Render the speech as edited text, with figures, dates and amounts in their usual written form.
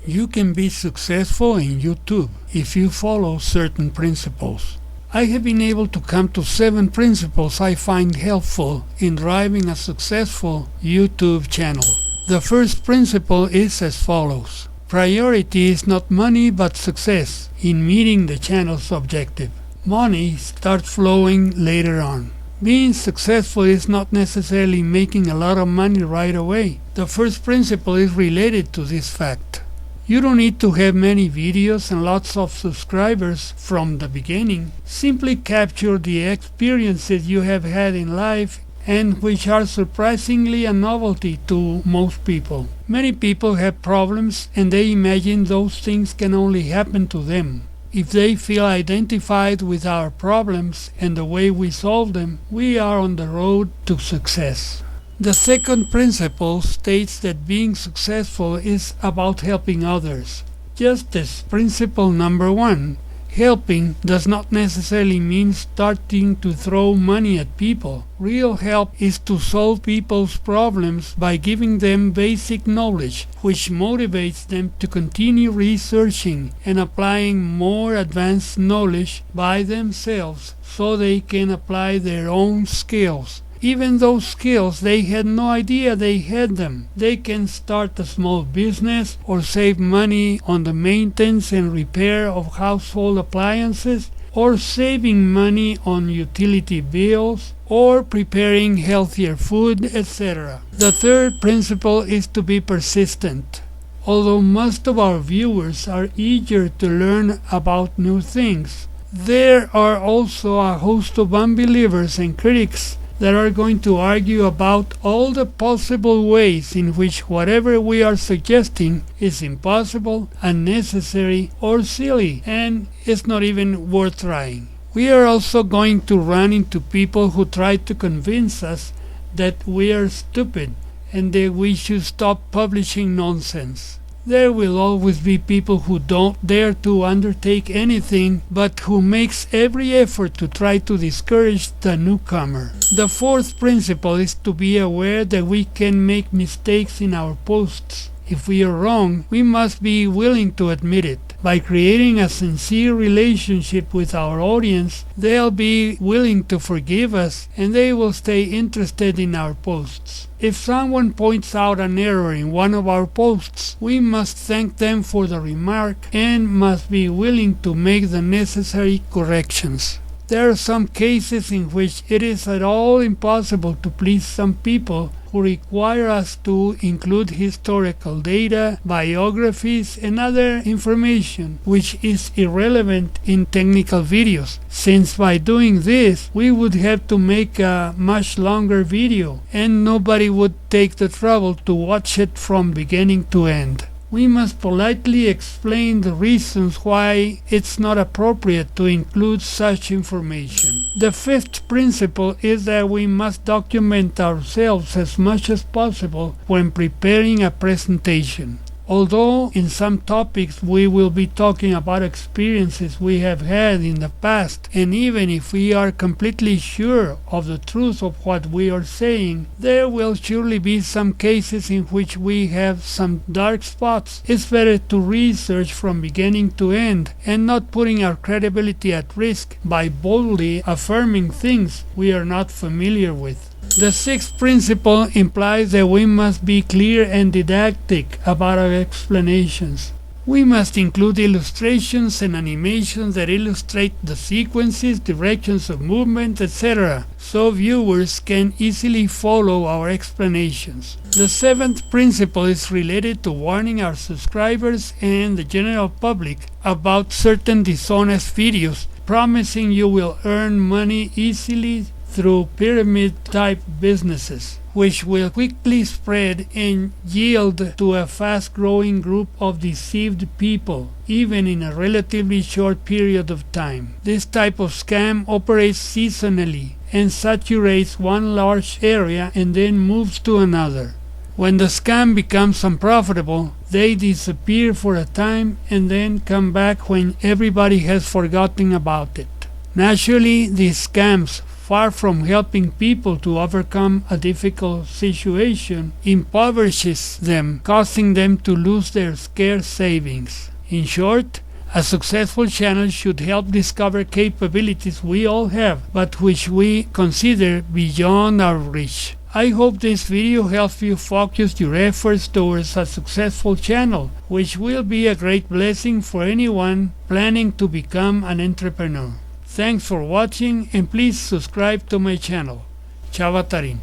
You can be successful in YouTube if you follow certain principles. I have been able to come to 7 principles I find helpful in driving a successful YouTube channel. The first principle is as follows. Priority is not money but success in meeting the channel's objective. Money starts flowing later on. Being successful is not necessarily making a lot of money right away. The first principle is related to this fact. You don't need to have many videos and lots of subscribers from the beginning. Simply capture the experiences you have had in life and which are surprisingly a novelty to most people. Many people have problems and they imagine those things can only happen to them. If they feel identified with our problems and the way we solve them, we are on the road to success. The second principle states that being successful is about helping others. Just as principle number 1, helping does not necessarily mean starting to throw money at people. Real help is to solve people's problems by giving them basic knowledge, which motivates them to continue researching and applying more advanced knowledge by themselves so they can apply their own skills. Even those skills they had no idea they had them. They can start a small business or save money on the maintenance and repair of household appliances, or saving money on utility bills, or preparing healthier food, etc. The third principle is to be persistent. Although most of our viewers are eager to learn about new things, there are also a host of unbelievers and critics that are going to argue about all the possible ways in which whatever we are suggesting is impossible, unnecessary, or silly, and is not even worth trying. We are also going to run into people who try to convince us that we are stupid and that we should stop publishing nonsense. There will always be people who don't dare to undertake anything, but who makes every effort to try to discourage the newcomer. The fourth principle is to be aware that we can make mistakes in our posts. If we are wrong, we must be willing to admit it. By creating a sincere relationship with our audience, they'll be willing to forgive us and they will stay interested in our posts. If someone points out an error in one of our posts, we must thank them for the remark and must be willing to make the necessary corrections. There are some cases in which it is at all impossible to please some people who require us to include historical data, biographies, and other information which is irrelevant in technical videos, since by doing this we would have to make a much longer video and nobody would take the trouble to watch it from beginning to end. We must politely explain the reasons why it's not appropriate to include such information. The fifth principle is that we must document ourselves as much as possible when preparing a presentation. Although in some topics we will be talking about experiences we have had in the past, and even if we are completely sure of the truth of what we are saying, there will surely be some cases in which we have some dark spots. It's better to research from beginning to end and not putting our credibility at risk by boldly affirming things we are not familiar with. The sixth principle implies that we must be clear and didactic about our explanations. We must include illustrations and animations that illustrate the sequences, directions of movement, etc., so viewers can easily follow our explanations. The seventh principle is related to warning our subscribers and the general public about certain dishonest videos, promising you will earn money easily through pyramid-type businesses, which will quickly spread and yield to a fast-growing group of deceived people, even in a relatively short period of time. This type of scam operates seasonally and saturates one large area and then moves to another. When the scam becomes unprofitable, they disappear for a time and then come back when everybody has forgotten about it. Naturally, these scams far from helping people to overcome a difficult situation, impoverishes them, causing them to lose their scarce savings. In short, a successful channel should help discover capabilities we all have, but which we consider beyond our reach. I hope this video helps you focus your efforts towards a successful channel, which will be a great blessing for anyone planning to become an entrepreneur. Thanks for watching, and please subscribe to my channel. Chava Tarin.